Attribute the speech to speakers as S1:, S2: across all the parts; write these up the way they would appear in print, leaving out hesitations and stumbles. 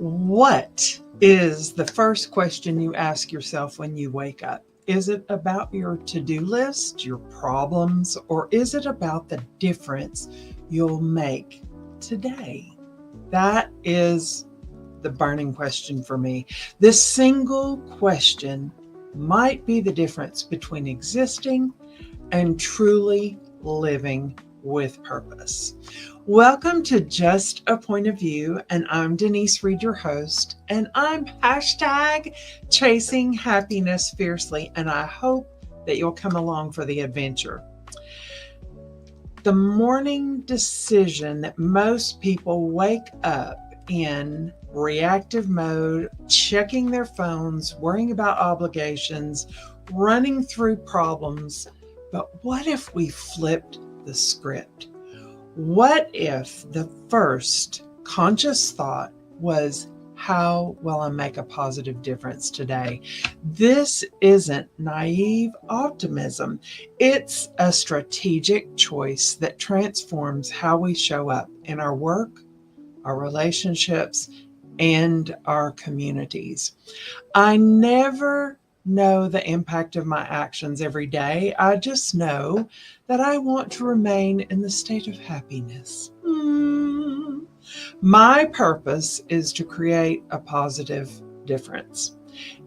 S1: What is the first question you ask yourself when you wake up? Is it about your to-do list, your problems, or is it about the difference you'll make today? That is the burning question for me. This single question might be the difference between existing and truly living with purpose. Welcome to Just a Point of View, and I'm Denise Reed, your host, and I'm hashtag chasing happiness fiercely, and I hope that you'll come along for the adventure. The morning decision that most people wake up in reactive mode, checking their phones, worrying about obligations, running through problems. But what if we flipped the script? What if the first conscious thought was, how will I make a positive difference today? This isn't naive optimism. It's a strategic choice that transforms how we show up in our work, our relationships, and our communities. I never know the impact of my actions every day. I just know that I want to remain in the state of happiness. My purpose is to create a positive difference.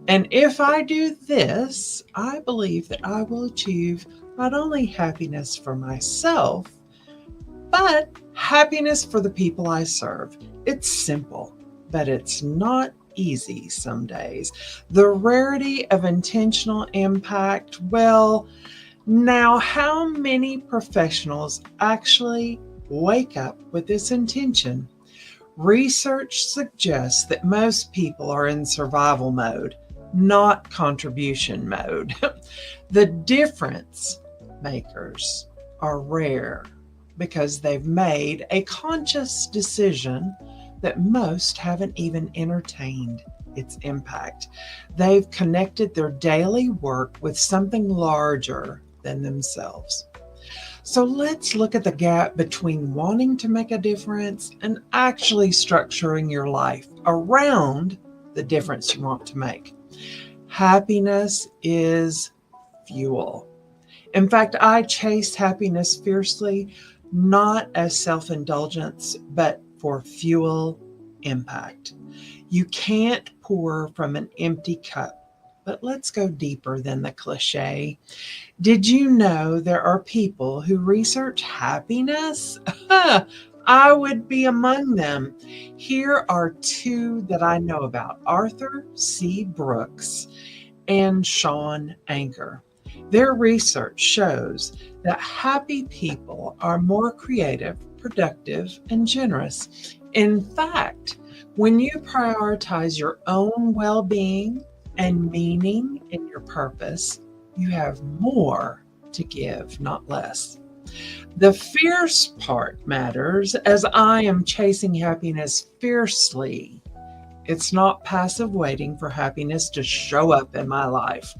S1: And if I do this, I believe that I will achieve not only happiness for myself, but happiness for the people I serve. It's simple, but it's not easy some days. The rarity of intentional impact, well, now how many professionals actually wake up with this intention? Research suggests that most people are in survival mode, not contribution mode. The difference makers are rare because they've made a conscious decision that most haven't even entertained its impact. They've connected their daily work with something larger than themselves. So let's look at the gap between wanting to make a difference and actually structuring your life around the difference you want to make. Happiness is fuel. In fact, I chase happiness fiercely, not as self-indulgence, but for fuel impact. You can't pour from an empty cup, but let's go deeper than the cliche. Did you know there are people who research happiness? I would be among them. Here are two that I know about: Arthur C. Brooks and Shawn Achor. Their research shows that happy people are more creative, productive, and generous. In fact, when you prioritize your own well-being and meaning in your purpose, you have more to give, not less. The fierce part matters, as I am chasing happiness fiercely. It's not passive waiting for happiness to show up in my life.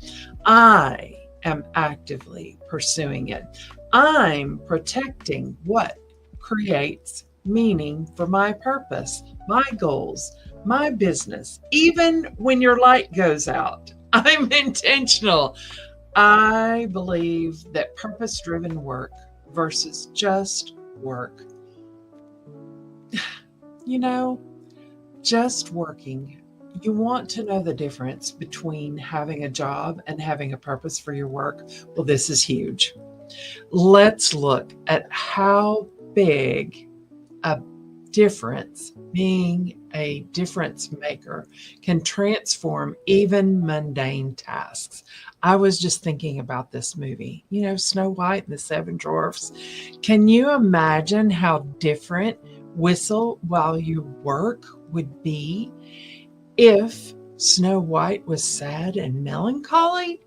S1: I am actively pursuing it. I'm protecting what creates meaning for my purpose, my goals, my business. Even when your light goes out, I'm intentional. I believe that purpose-driven work versus just work. Just working. You want to know the difference between having a job and having a purpose for your work? Well, this is huge. Let's look at how big a difference, being a difference maker, can transform even mundane tasks. I was just thinking about this movie, Snow White and the Seven Dwarfs. Can you imagine how different Whistle While You Work would be if Snow White was sad and melancholy?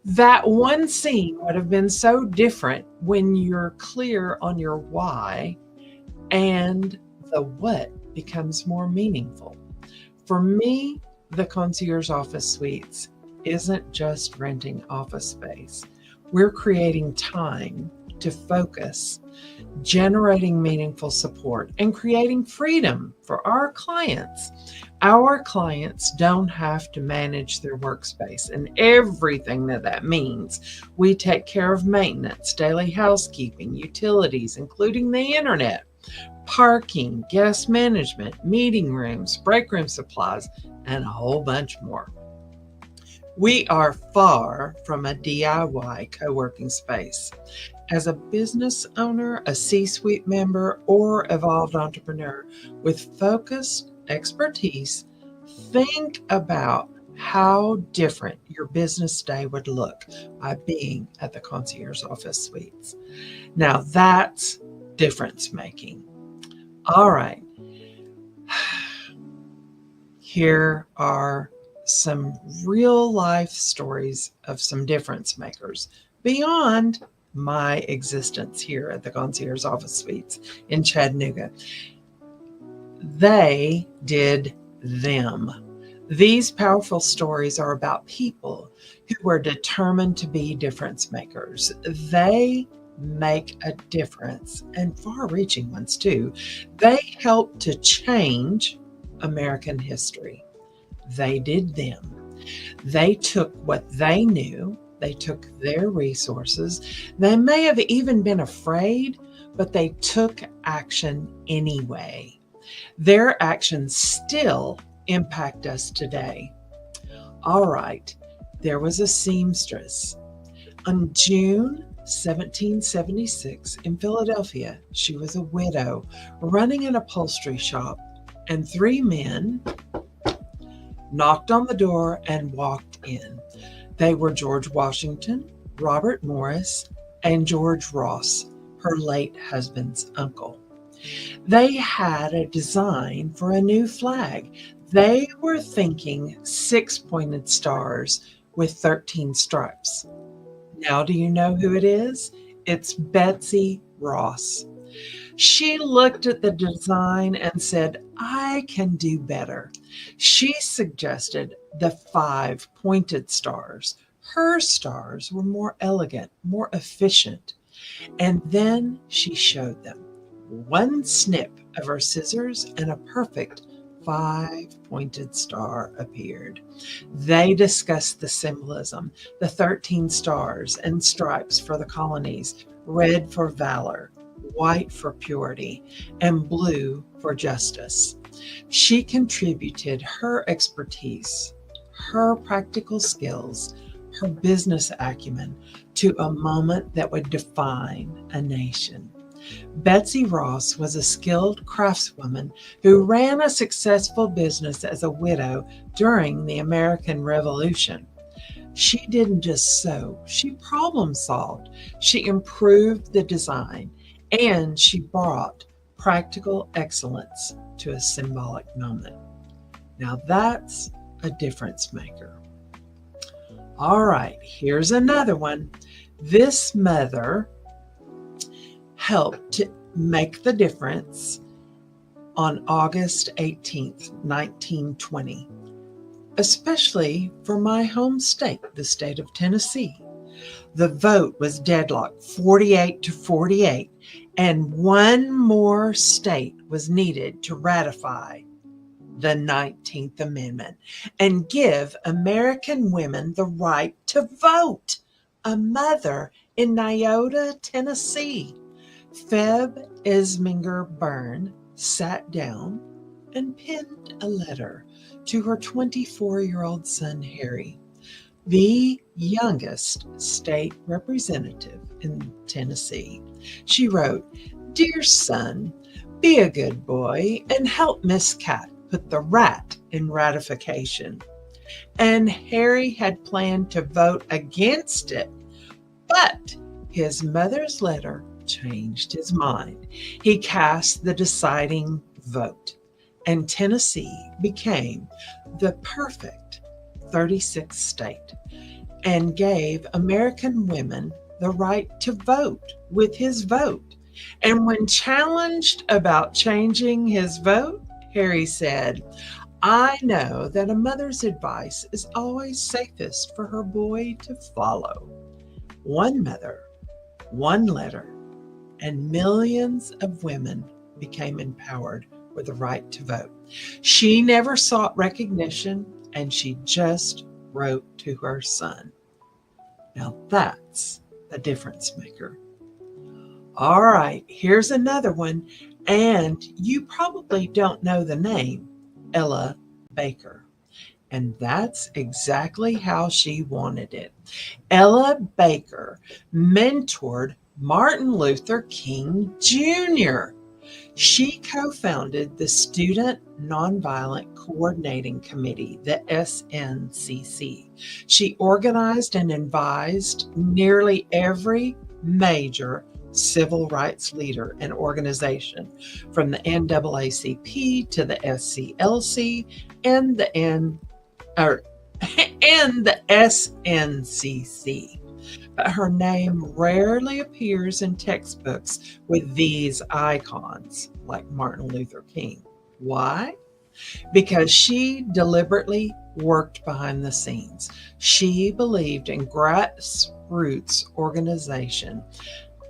S1: That one scene would have been so different when you're clear on your why, and the what becomes more meaningful. For me, the Concierge Office Suites isn't just renting office space. We're creating time to focus, generating meaningful support, and creating freedom for our clients. Our clients don't have to manage their workspace and everything that means. We take care of maintenance, daily housekeeping, utilities, including the internet, parking, guest management, meeting rooms, break room supplies, and a whole bunch more. We are far from a DIY co-working space. As a business owner, a C-suite member, or evolved entrepreneur with focused expertise, think about how different your business day would look by being at the Concierge Office Suites. Now that's difference making. All right. Here are some real life stories of some difference makers beyond my existence here at the Concierge Office Suites in Chattanooga. They did them. These powerful stories are about people who were determined to be difference makers. They make a difference, and far-reaching ones too. They helped to change American history. They did them. They took what they knew. They took their resources. They may have even been afraid, but they took action anyway. Their actions still impact us today. All right, there was a seamstress. On June 1776 in Philadelphia, she was a widow running an upholstery shop, and 3 men knocked on the door and walked in. They were George Washington, Robert Morris, and George Ross, her late husband's uncle. They had a design for a new flag. They were thinking 6-pointed stars with 13 stripes. Now, do you know who it is? It's Betsy Ross. She looked at the design and said, I can do better. She suggested the 5-pointed stars. Her stars were more elegant, more efficient. And then she showed them. One snip of her scissors and a perfect 5-pointed star appeared. They discussed the symbolism, the 13 stars and stripes for the colonies, red for valor, white for purity, and blue for justice. She contributed her expertise, her practical skills, her business acumen to a moment that would define a nation. Betsy Ross was a skilled craftswoman who ran a successful business as a widow during the American Revolution. She didn't just sew, she problem solved. She improved the design, and she brought practical excellence to a symbolic moment. Now that's a difference maker. All right, here's another one. This mother helped to make the difference on August 18th, 1920, especially for my home state, the state of Tennessee. The vote was deadlocked 48-48, and one more state was needed to ratify the 19th Amendment and give American women the right to vote. A mother in Nyota, Tennessee, Feb Esminger Byrne, sat down and penned a letter to her 24-year-old son, Harry, the youngest state representative in Tennessee. She wrote, "Dear son, be a good boy and help Miss Cat put the rat in ratification." And Harry had planned to vote against it, but his mother's letter changed his mind. He cast the deciding vote, and Tennessee became the perfect 36th state and gave American women the right to vote with his vote. And when challenged about changing his vote, Harry said, "I know that a mother's advice is always safest for her boy to follow." One mother One letter, and millions of women became empowered with the right to vote. She never sought recognition, and she just wrote to her son. Now that's a difference maker. All right, here's another one, and you probably don't know the name, Ella Baker. And that's exactly how she wanted it. Ella Baker mentored Martin Luther King Jr. She co-founded the Student Nonviolent Coordinating Committee, the SNCC. She organized and advised nearly every major civil rights leader and organization, from the NAACP to the SCLC and the SNCC. But her name rarely appears in textbooks with these icons like Martin Luther King. Why? Because she deliberately worked behind the scenes. She believed in grassroots organization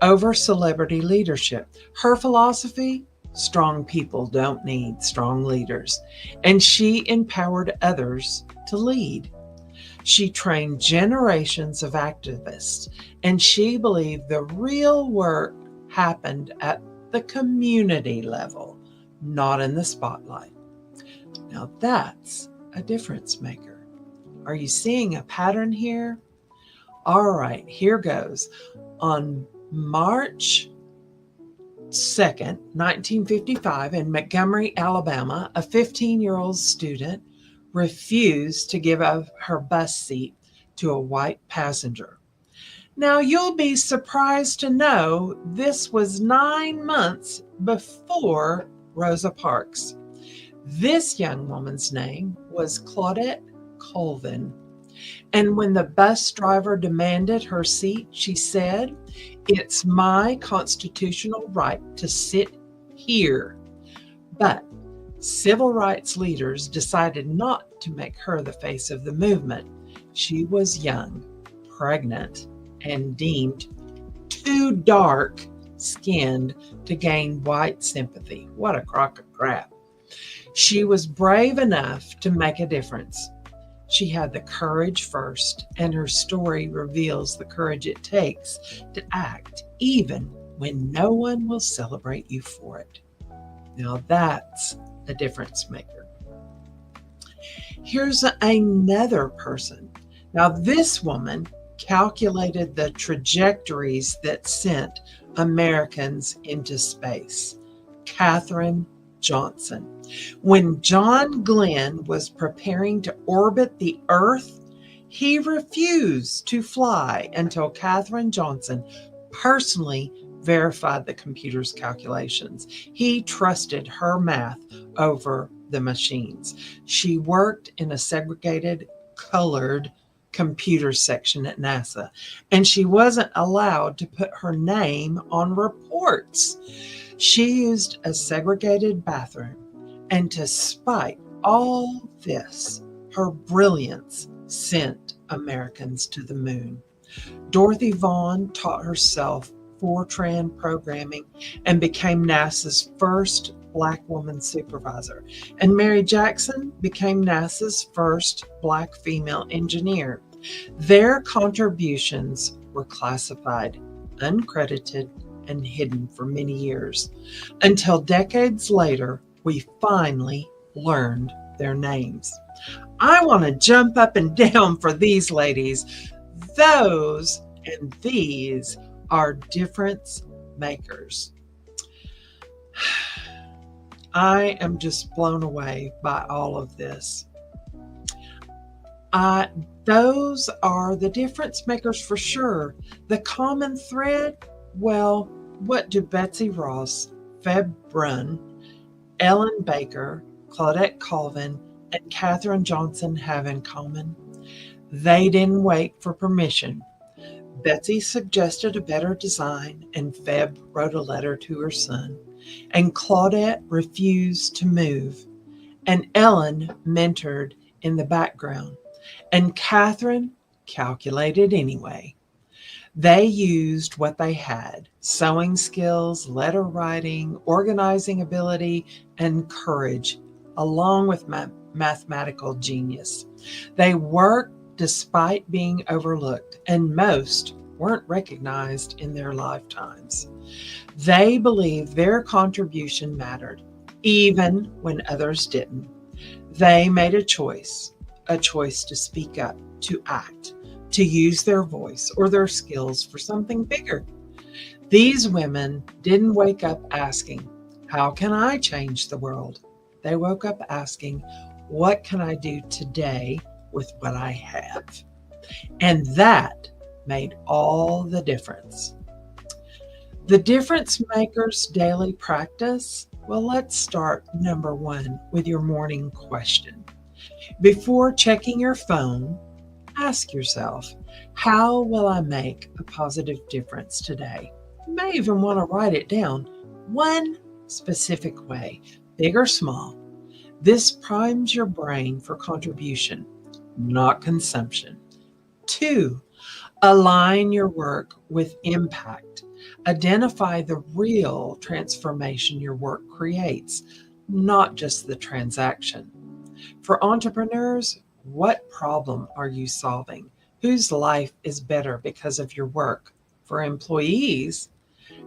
S1: over celebrity leadership. Her philosophy: strong people don't need strong leaders. And she empowered others to lead. She trained generations of activists, and she believed the real work happened at the community level, not in the spotlight. Now that's a difference maker. Are you seeing a pattern here? All right, here goes. On March 2nd, 1955, in Montgomery, Alabama, a 15-year-old student refused to give up her bus seat to a white passenger. Now, you'll be surprised to know this was 9 months before Rosa Parks. This young woman's name was Claudette Colvin. And when the bus driver demanded her seat, she said, "It's my constitutional right to sit here." But civil rights leaders decided not to make her the face of the movement. She was young, pregnant, and deemed too dark-skinned to gain white sympathy. What a crock of crap. She was brave enough to make a difference. She had the courage first, and her story reveals the courage it takes to act even when no one will celebrate you for it. Now that's a difference maker. Here's another person. Now this woman calculated the trajectories that sent Americans into space. Katherine Johnson. When John Glenn was preparing to orbit the Earth, he refused to fly until Katherine Johnson personally verified the computer's calculations. He trusted her math over the machines. She worked in a segregated, colored computer section at NASA, and she wasn't allowed to put her name on reports. She used a segregated bathroom, and despite all this, her brilliance sent Americans to the moon. Dorothy Vaughan taught herself Fortran programming and became NASA's first Black woman supervisor. And Mary Jackson became NASA's first Black female engineer. Their contributions were classified, uncredited, and hidden for many years, until decades later, we finally learned their names. I want to jump up and down for these ladies. Those and these are difference makers. I am just blown away by all of this. Those are the difference makers for sure. The common thread, well, what do Betsy Ross, Feb Brunn, Ellen Baker, Claudette Colvin, and Katherine Johnson have in common? They didn't wait for permission. Betsy suggested a better design, and Feb wrote a letter to her son. And Claudette refused to move. And Ellen mentored in the background. And Katherine calculated anyway. They used what they had: sewing skills, letter writing, organizing ability, and courage, along with mathematical genius. They worked despite being overlooked, and most weren't recognized in their lifetimes. They believed their contribution mattered, even when others didn't. They made a choice to speak up, to act, to use their voice or their skills for something bigger. These women didn't wake up asking, "How can I change the world?" They woke up asking, "What can I do today with what I have?" And that made all the difference. The difference makers' daily practice. Well, let's start number one with your morning question. Before checking your phone, ask yourself, how will I make a positive difference today? You may even want to write it down one specific way, big or small. This primes your brain for contribution, not consumption. 2, align your work with impact. Identify the real transformation your work creates, not just the transaction. For entrepreneurs, what problem are you solving? Whose life is better because of your work? For employees,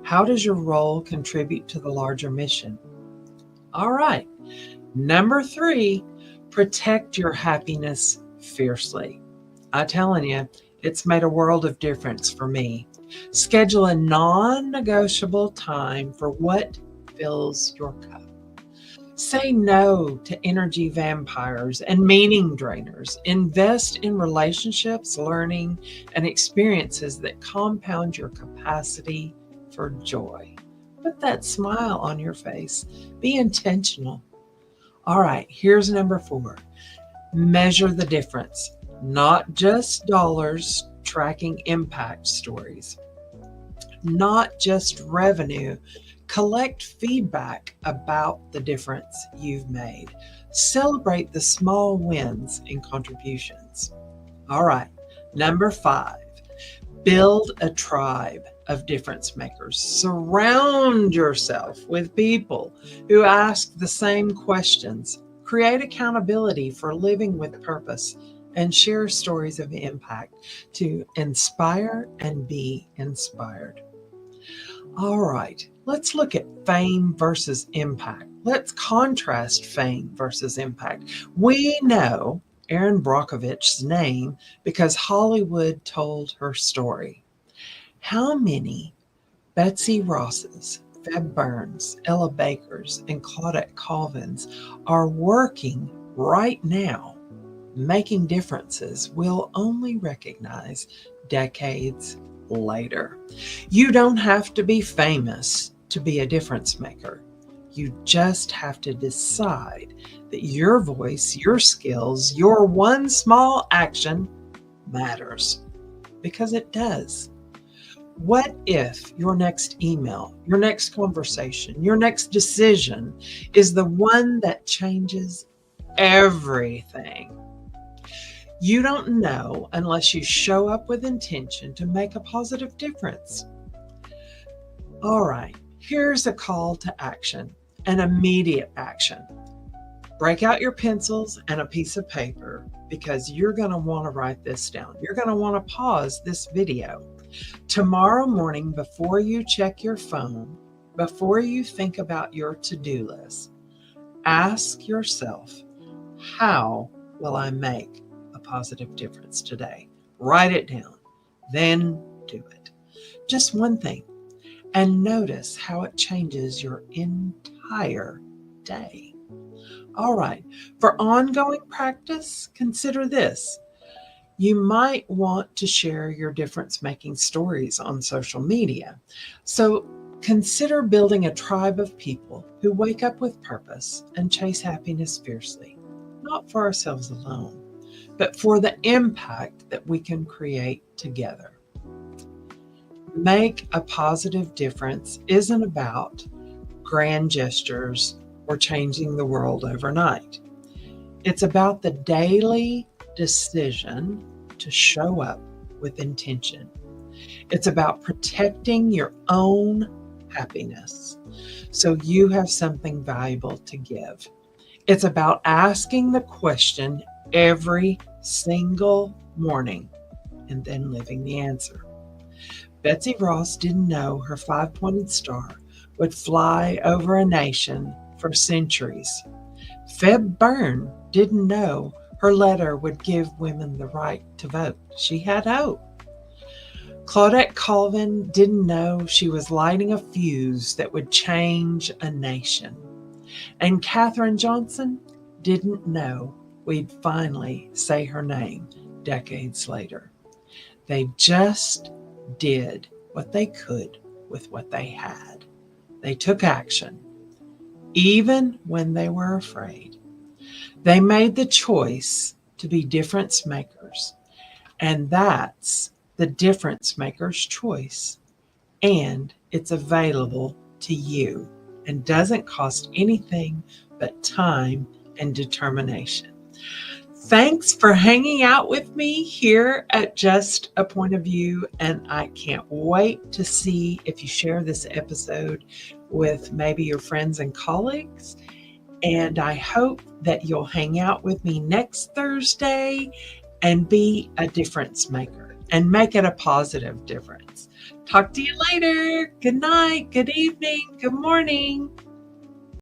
S1: how does your role contribute to the larger mission? All right. Number 3, protect your happiness fiercely. I'm telling you, it's made a world of difference for me. Schedule a non-negotiable time for what fills your cup. Say no to energy vampires and meaning drainers. Invest in relationships, learning, and experiences that compound your capacity for joy. Put that smile on your face. Be intentional. All right, here's number 4. Measure the difference, not just dollars, tracking impact stories, not just revenue. Collect feedback about the difference you've made. Celebrate the small wins and contributions. All right, number 5, build a tribe of difference makers. Surround yourself with people who ask the same questions. Create accountability for living with purpose and share stories of impact to inspire and be inspired. All right, let's look at fame versus impact. Let's contrast fame versus impact. We know Erin Brockovich's name because Hollywood told her story. How many Betsy Rosses, Feb Burns, Ella Bakers, and Claudette Colvins are working right now, making differences we'll only recognize decades later? You don't have to be famous to be a difference maker. You just have to decide that your voice, your skills, your one small action matters, because it does. What if your next email, your next conversation, your next decision is the one that changes everything? You don't know unless you show up with intention to make a positive difference. All right, here's a call to action, an immediate action. Break out your pencils and a piece of paper, because you're going to want to write this down. You're going to want to pause this video. Tomorrow morning, before you check your phone, before you think about your to-do list, ask yourself, how will I make a positive difference today? Write it down, then do it. Just one thing, and notice how it changes your entire day. All right, for ongoing practice, consider this. You might want to share your difference-making stories on social media. So consider building a tribe of people who wake up with purpose and chase happiness fiercely, not for ourselves alone, but for the impact that we can create together. Make a positive difference isn't about grand gestures or changing the world overnight. It's about the daily decision to show up with intention. It's about protecting your own happiness so you have something valuable to give. It's about asking the question every single morning and then living the answer. Betsy Ross didn't know her five-pointed star would fly over a nation for centuries. Feb Byrne didn't know her letter would give women the right to vote. She had hope. Claudette Colvin didn't know she was lighting a fuse that would change a nation. And Katherine Johnson didn't know we'd finally say her name decades later. They just did what they could with what they had. They took action, even when they were afraid. They made the choice to be difference makers, and that's the difference maker's choice. And it's available to you and doesn't cost anything but time and determination. Thanks for hanging out with me here at Just a Point of View, and I can't wait to see if you share this episode with maybe your friends and colleagues. And I hope that you'll hang out with me next Thursday and be a difference maker and make it a positive difference. Talk to you later. Good night, good evening, good morning.